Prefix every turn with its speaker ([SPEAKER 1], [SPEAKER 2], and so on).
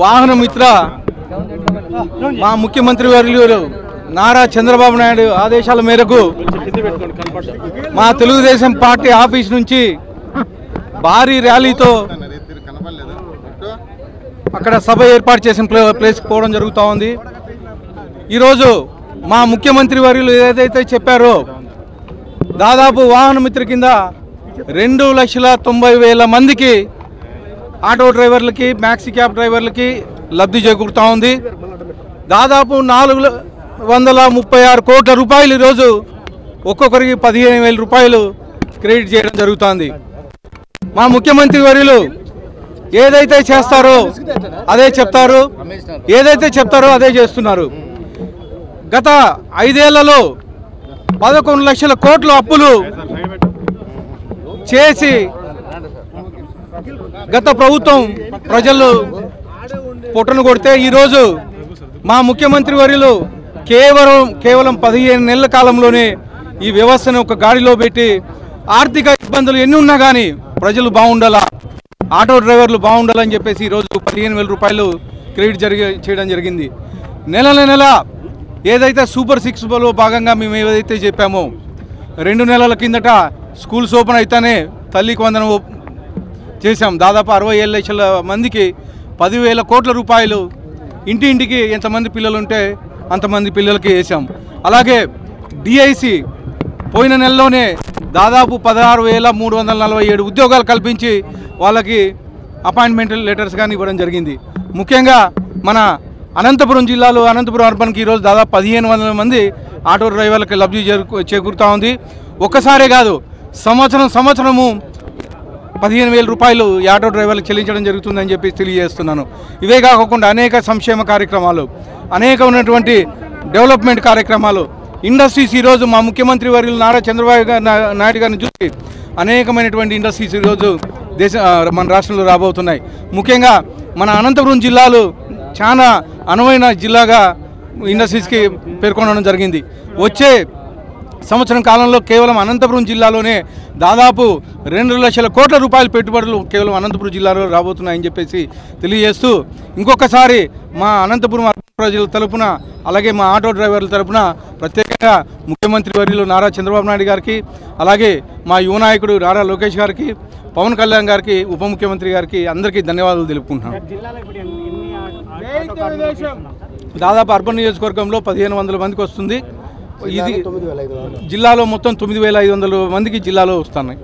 [SPEAKER 1] వాహన మిత్ర మా ముఖ్యమంత్రి వర్యులు నారా చంద్రబాబు నాయుడు ఆదేశాల మేరకు మా తెలుగుదేశం పార్టీ ఆఫీస్ నుంచి భారీ ర్యాలీతో అక్కడ సభ ఏర్పాటు చేసిన ప్లేస్కి పోవడం జరుగుతూ ఉంది. ఈరోజు మా ముఖ్యమంత్రి వర్యులు ఏదైతే చెప్పారో దాదాపు వాహన మిత్ర కింద 2,90,000 మందికి ఆటో డ్రైవర్లకి మ్యాక్సీ క్యాబ్ డ్రైవర్లకి లబ్ధి చేకూరుతూ ఉంది. దాదాపు 436 కోట్ల రూపాయలు ఈరోజు ఒక్కొక్కరికి 15,000 రూపాయలు క్రెడిట్ చేయడం జరుగుతుంది. మా ముఖ్యమంత్రి వర్యులు ఏదైతే చేస్తారో అదే చెప్తారు, ఏదైతే చెప్తారో అదే చేస్తున్నారు. గత 5 ఏళ్లలో 11 లక్షల కోట్ల అప్పులు చేసి గత ప్రభుత్వం ప్రజలు పొట్టను కొడితే ఈరోజు మా ముఖ్యమంత్రి వర్యులు కేవలం 15 నెలల కాలంలోనే ఈ వ్యవస్థను ఒక గాడిలో పెట్టి ఆర్థిక ఇబ్బందులు ఎన్ని ఉన్నా కానీ ప్రజలు బాగుండాలా, ఆటో డ్రైవర్లు బాగుండాలని చెప్పేసి ఈరోజు 15,000 రూపాయలు క్రెడిట్ చేయడం జరిగింది. నెల ఏదైతే సూపర్ 6లో భాగంగా మేము ఏదైతే చెప్పామో 2 నెలల కిందట స్కూల్స్ ఓపెన్ అయితేనే తల్లికి వందనం చేశాం. దాదాపు 67 లక్షల మందికి 10,000 కోట్ల రూపాయలు ఇంటింటికి ఎంతమంది పిల్లలు ఉంటే అంతమంది పిల్లలకి వేసాం. అలాగే డిఐసి పోయిన నెలలోనే దాదాపు 16,347 ఉద్యోగాలు కల్పించి వాళ్ళకి అపాయింట్మెంట్ లెటర్స్ కానీ ఇవ్వడం జరిగింది. ముఖ్యంగా మన అనంతపురం జిల్లాలో అనంతపురం అర్బన్కి ఈరోజు దాదాపు 1,500 మంది ఆటో డ్రైవర్లకు లబ్ధి చేకూరుతూ ఉంది. ఒక్కసారే కాదు, సంవత్సరము 15,000 రూపాయలు ఈ ఆటో డ్రైవర్లకు చెల్లించడం జరుగుతుందని చెప్పి తెలియజేస్తున్నాను. ఇవే కాకుండా అనేక సంక్షేమ కార్యక్రమాలు, అనేకమైనటువంటి డెవలప్మెంట్ కార్యక్రమాలు, ఇండస్ట్రీస్ ఈరోజు మా ముఖ్యమంత్రి వర్యులు నారా చంద్రబాబు నాయుడు గారిని చూసి అనేకమైనటువంటి ఇండస్ట్రీస్ ఈరోజు మన రాష్ట్రంలో రాబోతున్నాయి. ముఖ్యంగా మన అనంతపురం జిల్లాలో చాలా అనువైన జిల్లాగా ఇండస్ట్రీస్కి పేర్కొనడం జరిగింది. వచ్చే సంవత్సరం కాలంలో కేవలం అనంతపురం జిల్లాలోనే దాదాపు 2 లక్షల కోట్ల రూపాయల పెట్టుబడులు కేవలం అనంతపురం జిల్లాలో రాబోతున్నాయని చెప్పేసి తెలియజేస్తూ ఇంకొకసారి మా అనంతపురం ప్రజల తరపున అలాగే మా ఆటో డ్రైవర్ల తరపున ప్రత్యేకంగా ముఖ్యమంత్రి వర్యులు నారా చంద్రబాబు నాయుడు గారికి, అలాగే మా యువ నాయకుడు నారా లోకేష్ గారికి, పవన్ కళ్యాణ్ గారికి, ఉప ముఖ్యమంత్రి గారికి అందరికీ ధన్యవాదాలు తెలుపుకుంటున్నాను. దాదాపు అర్బన్ నియోజకవర్గంలో 1,500 మందికి వస్తుంది. ఇది జిల్లాలో మొత్తం 9,500 మందికి జిల్లాలో వస్తున్నాయి.